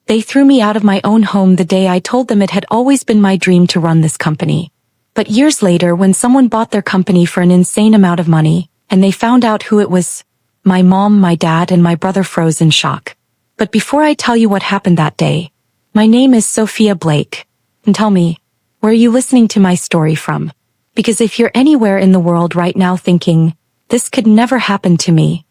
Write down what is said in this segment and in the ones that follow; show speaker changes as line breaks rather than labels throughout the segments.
They threw me out of my own home the day I told them it had always been my dream to run this company. But years later, when someone bought their company for an insane amount of money, and they found out who it was, my mom, my dad, and my brother froze in shock. But before I tell you what happened that day, my name is Sophia Blake. And tell me, where are you listening to my story from? Because if you're anywhere in the world right now thinking, this could never happen to me,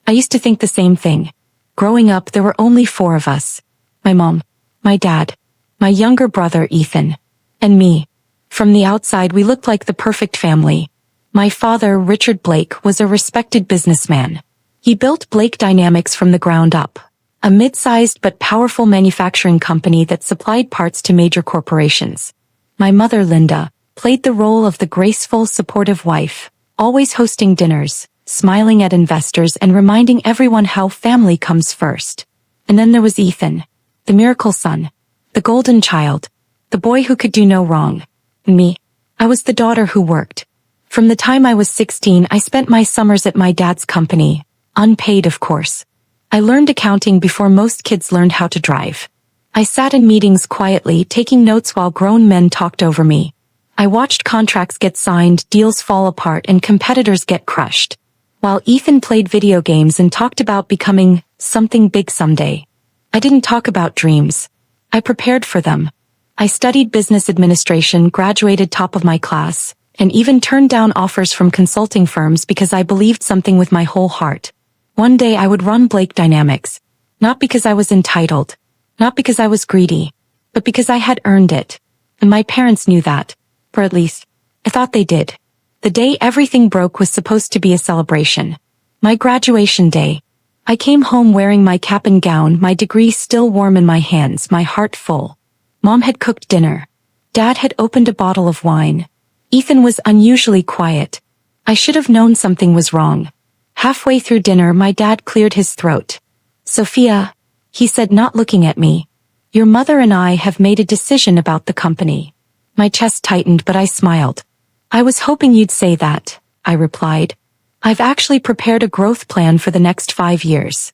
I used to think the same thing. Growing up, there were only 4 of us. My mom, my dad, my younger brother Ethan, and me. From the outside, we looked like the perfect family. My father, Richard Blake, was a respected businessman. He built Blake Dynamics from the ground up, a mid-sized but powerful manufacturing company that supplied parts to major corporations. My mother, Linda, played the role of the graceful, supportive wife, always hosting dinners, smiling at investors and reminding everyone how family comes first. And then there was Ethan, the miracle son, the golden child, the boy who could do no wrong. And me, I was the daughter who worked. From the time I was 16, I spent my summers at my dad's company, unpaid of course. I learned accounting before most kids learned how to drive. I sat in meetings quietly, taking notes while grown men talked over me. I watched contracts get signed, deals fall apart, and competitors get crushed. While Ethan played video games and talked about becoming something big someday. I didn't talk about dreams. I prepared for them. I studied business administration, graduated top of my class, and even turned down offers from consulting firms because I believed something with my whole heart. One day I would run Blake Dynamics. Not because I was entitled. Not because I was greedy. But because I had earned it. And my parents knew that. Or at least, I thought they did. The day everything broke was supposed to be a celebration. My graduation day. I came home wearing my cap and gown, my degree still warm in my hands, my heart full. Mom had cooked dinner. Dad had opened a bottle of wine. Ethan was unusually quiet. I should have known something was wrong. Halfway through dinner, my dad cleared his throat. Sophia, he said, not looking at me. Your mother and I have made a decision about the company. My chest tightened, but I smiled. I was hoping you'd say that, I replied. I've actually prepared a growth plan for the next 5 years.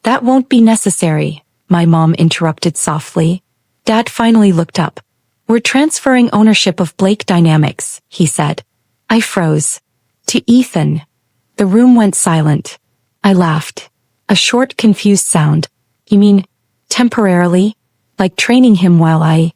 That won't be necessary, my mom interrupted softly. Dad finally looked up. We're transferring ownership of Blake Dynamics, he said. I froze. To Ethan. The room went silent. I laughed. A short, confused sound. You mean, temporarily? Like training him while I...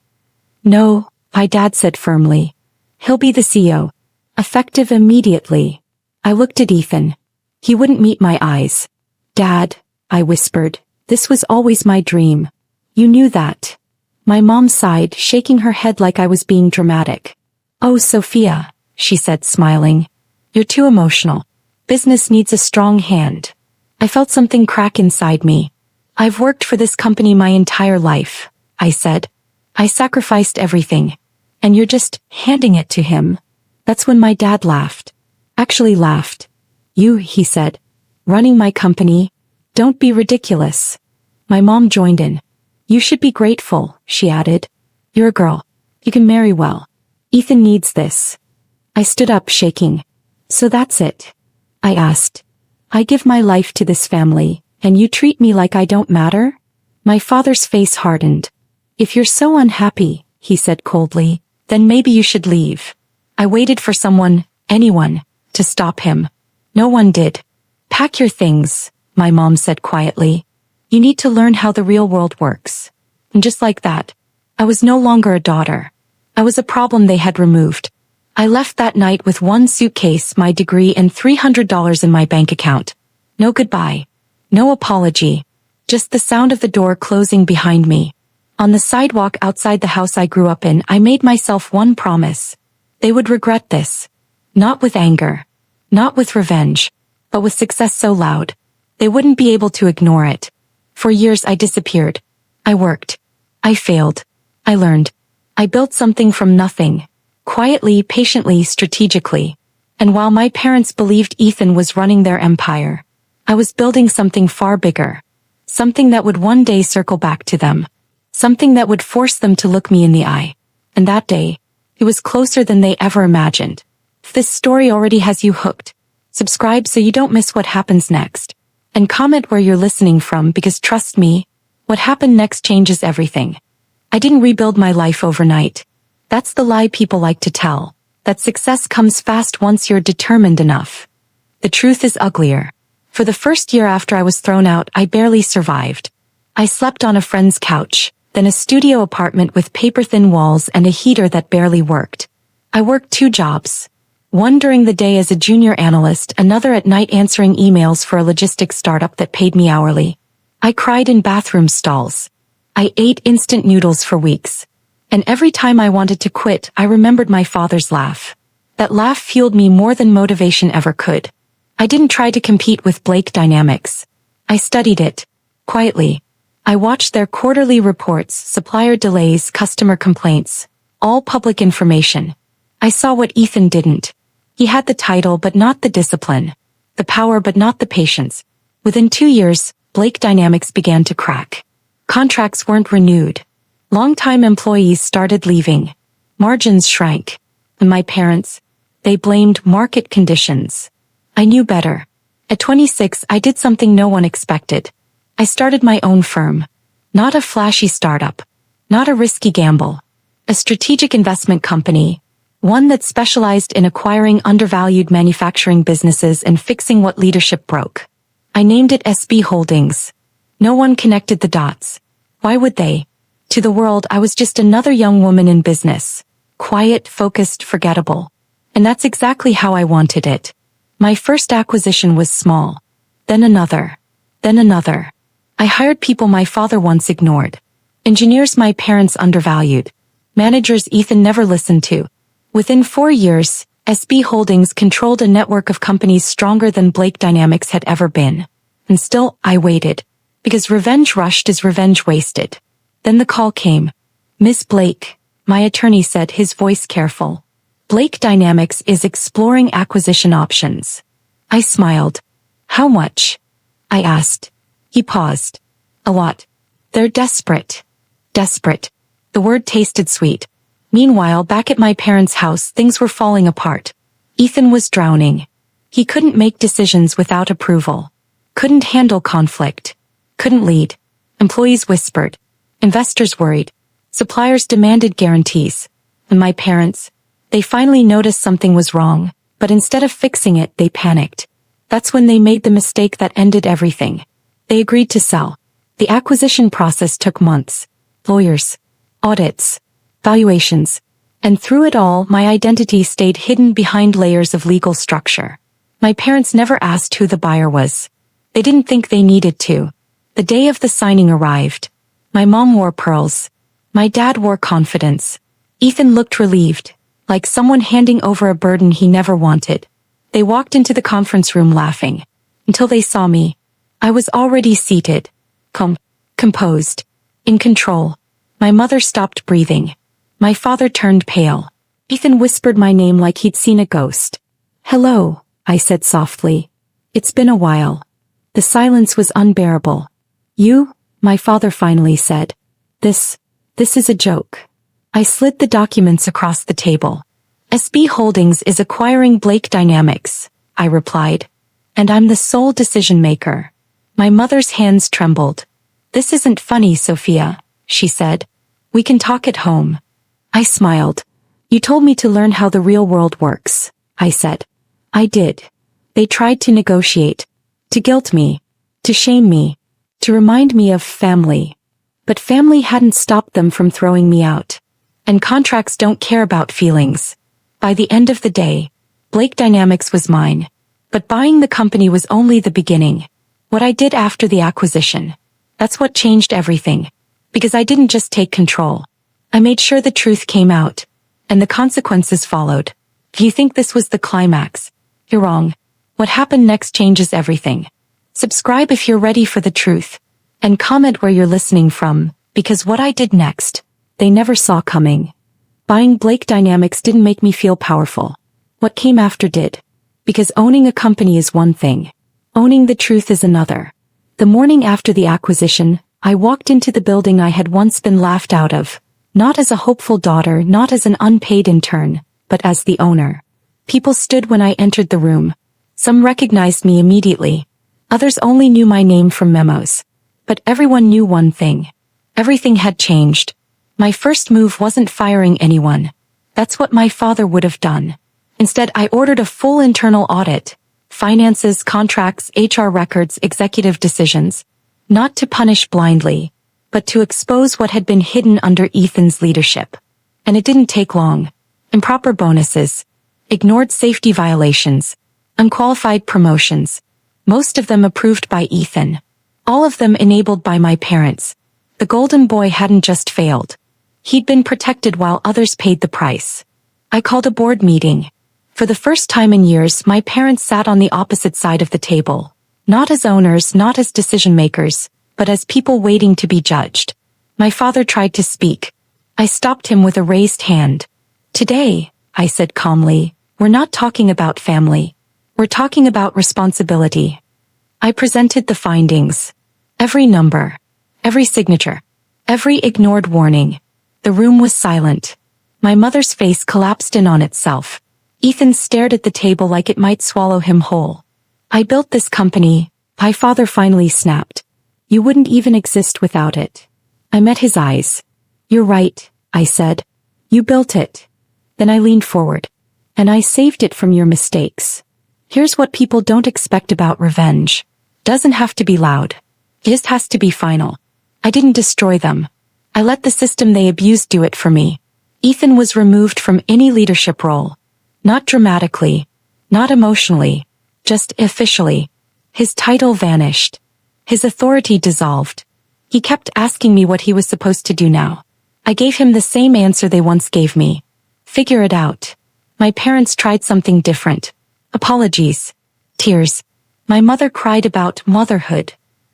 No, my dad said firmly. He'll be the CEO. Effective immediately. I looked at Ethan. He wouldn't meet my eyes. Dad, I whispered, this was always my dream. You knew that. My mom sighed, shaking her head like I was being dramatic. Oh, Sophia, she said, smiling. You're too emotional. Business needs a strong hand. I felt something crack inside me. I've worked for this company my entire life, I said. I sacrificed everything. And you're just handing it to him. That's when my dad laughed. Actually laughed. You, he said. Running my company? Don't be ridiculous. My mom joined in. You should be grateful, she added. You're a girl. You can marry well. Ethan needs this. I stood up, shaking. So that's it? I asked. I give my life to this family, and you treat me like I don't matter? My father's face hardened. If you're so unhappy, he said coldly, then maybe you should leave. I waited for someone, anyone, to stop him. No one did. Pack your things, my mom said quietly. You need to learn how the real world works. And just like that, I was no longer a daughter. I was a problem they had removed. I left that night with 1 suitcase, my degree, and $300 in my bank account. No goodbye. No apology. Just the sound of the door closing behind me. On the sidewalk outside the house I grew up in, I made myself one promise. They would regret this. Not with anger. Not with revenge. But with success so loud. They wouldn't be able to ignore it. For years I disappeared. I worked. I failed. I learned. I built something from nothing. Quietly, patiently, strategically. And while my parents believed Ethan was running their empire, I was building something far bigger. Something that would one day circle back to them. Something that would force them to look me in the eye. And that day, it was closer than they ever imagined. If this story already has you hooked, subscribe so you don't miss what happens next. And comment where you're listening from, because trust me, What happened next changes everything. I didn't rebuild my life overnight. That's the lie people like to tell, that success comes fast once you're determined enough. The truth is uglier. For the first year after I was thrown out, I barely survived. I slept on a friend's couch, then a studio apartment with paper-thin walls and a heater that barely worked. I worked 2 jobs. One during the day as a junior analyst, another at night answering emails for a logistics startup that paid me hourly. I cried in bathroom stalls. I ate instant noodles for weeks. And every time I wanted to quit, I remembered my father's laugh. That laugh fueled me more than motivation ever could. I didn't try to compete with Blake Dynamics. I studied it. Quietly. I watched their quarterly reports, supplier delays, customer complaints. All public information. I saw what Ethan didn't. He had the title but not the discipline. The power but not the patience. Within 2 years, Blake Dynamics began to crack. Contracts weren't renewed. Long-time employees started leaving. Margins shrank. And my parents, they blamed market conditions. I knew better. At 26, I did something no one expected. I started my own firm. Not a flashy startup. Not a risky gamble. A strategic investment company. One that specialized in acquiring undervalued manufacturing businesses and fixing what leadership broke. I named it SB Holdings. No one connected the dots. Why would they? To the world, I was just another young woman in business. Quiet, focused, forgettable. And that's exactly how I wanted it. My first acquisition was small. Then another. Then another. I hired people my father once ignored. Engineers my parents undervalued. Managers Ethan never listened to. Within 4 years, SB Holdings controlled a network of companies stronger than Blake Dynamics had ever been. And still, I waited. Because revenge rushed is revenge wasted. Then the call came. Miss Blake, my attorney said, his voice careful. Blake Dynamics is exploring acquisition options. I smiled. How much? I asked. He paused. A lot. They're desperate. Desperate. The word tasted sweet. Meanwhile, back at my parents' house, things were falling apart. Ethan was drowning. He couldn't make decisions without approval. Couldn't handle conflict. Couldn't lead. Employees whispered. Investors worried. Suppliers demanded guarantees. And my parents, they finally noticed something was wrong, but instead of fixing it, they panicked. That's when they made the mistake that ended everything. They agreed to sell. The acquisition process took months. Lawyers. Audits. Valuations. And through it all, my identity stayed hidden behind layers of legal structure. My parents never asked who the buyer was. They didn't think they needed to. The day of the signing arrived. My mom wore pearls. My dad wore confidence. Ethan looked relieved, like someone handing over a burden he never wanted. They walked into the conference room laughing. Until they saw me. I was already seated. Composed. In control. My mother stopped breathing. My father turned pale. Ethan whispered my name like he'd seen a ghost. Hello, I said softly. It's been a while. The silence was unbearable. You, my father finally said. This is a joke. I slid the documents across the table. SB Holdings is acquiring Blake Dynamics, I replied. And I'm the sole decision maker. My mother's hands trembled. This isn't funny, Sophia, she said. We can talk at home. I smiled. You told me to learn how the real world works, I said. I did. They tried to negotiate. To guilt me. To shame me. To remind me of family. But family hadn't stopped them from throwing me out. And contracts don't care about feelings. By the end of the day, Blake Dynamics was mine. But buying the company was only the beginning. What I did after the acquisition. That's what changed everything. Because I didn't just take control. I made sure the truth came out. And the consequences followed. If you think this was the climax, you're wrong. What happened next changes everything. Subscribe if you're ready for the truth. And comment where you're listening from, because what I did next, they never saw coming. Buying Blake Dynamics didn't make me feel powerful. What came after did. Because owning a company is one thing. Owning the truth is another. The morning after the acquisition, I walked into the building I had once been laughed out of. Not as a hopeful daughter, not as an unpaid intern, but as the owner. People stood when I entered the room. Some recognized me immediately. Others only knew my name from memos. But everyone knew one thing. Everything had changed. My first move wasn't firing anyone. That's what my father would have done. Instead, I ordered a full internal audit. Finances, contracts, HR records, executive decisions. Not to punish blindly, but to expose what had been hidden under Ethan's leadership. And it didn't take long. Improper bonuses. Ignored safety violations. Unqualified promotions. Most of them approved by Ethan. All of them enabled by my parents. The golden boy hadn't just failed. He'd been protected while others paid the price. I called a board meeting. For the first time in years, my parents sat on the opposite side of the table. Not as owners, not as decision-makers, but as people waiting to be judged. My father tried to speak. I stopped him with a raised hand. "Today," I said calmly, "we're not talking about family. We're talking about responsibility." I presented the findings. Every number. Every signature. Every ignored warning. The room was silent. My mother's face collapsed in on itself. Ethan stared at the table like it might swallow him whole. "I built this company," my father finally snapped. "You wouldn't even exist without it." I met his eyes. "You're right," I said. "You built it." Then I leaned forward. "And I saved it from your mistakes. Here's what people don't expect about revenge. Doesn't have to be loud. It just has to be final. I didn't destroy them. I let the system they abused do it for me." Ethan was removed from any leadership role. Not dramatically. Not emotionally. Just officially. His title vanished. His authority dissolved. He kept asking me what he was supposed to do now. I gave him the same answer they once gave me. "Figure it out." My parents tried something different. Apologies. Tears. My mother cried about motherhood.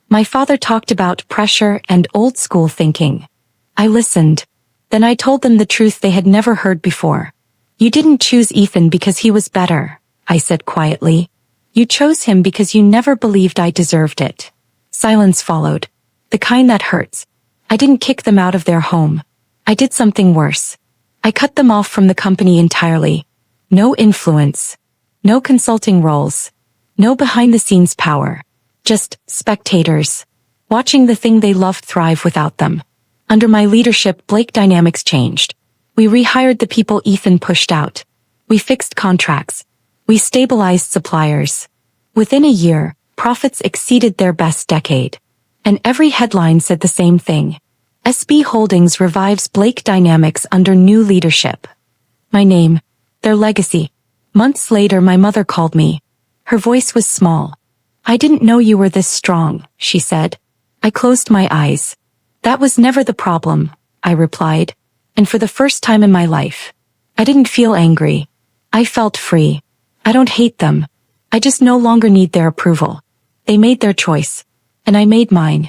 My father talked about pressure and old-school thinking. I listened. Then I told them the truth they had never heard before. "You didn't choose Ethan because he was better," I said quietly. "You chose him because you never believed I deserved it." Silence followed. The kind that hurts. I didn't kick them out of their home. I did something worse. I cut them off from the company entirely. No influence. No consulting roles. No behind-the-scenes power. Just spectators. Watching the thing they loved thrive without them. Under my leadership, Blake dynamics changed. We rehired the people Ethan pushed out. We fixed contracts. We stabilized suppliers. Within a year, profits exceeded their best decade. And every headline said the same thing. SB Holdings revives Blake dynamics under new leadership. My name. Their legacy. Months later, my mother called me. Her voice was small. "I didn't know you were this strong," she said. I closed my eyes. "That was never the problem," I replied. And for the first time in my life, I didn't feel angry. I felt free. I don't hate them. I just no longer need their approval. They made their choice. And I made mine.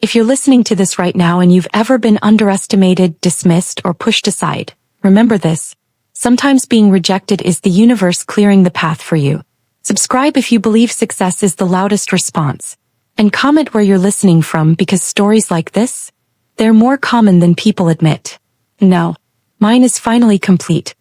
If you're listening to this right now and you've ever been underestimated, dismissed, or pushed aside, remember this. Sometimes being rejected is the universe clearing the path for you. Subscribe if you believe success is the loudest response. And comment where you're listening from, because stories like this, they're more common than people admit. Now, mine is finally complete.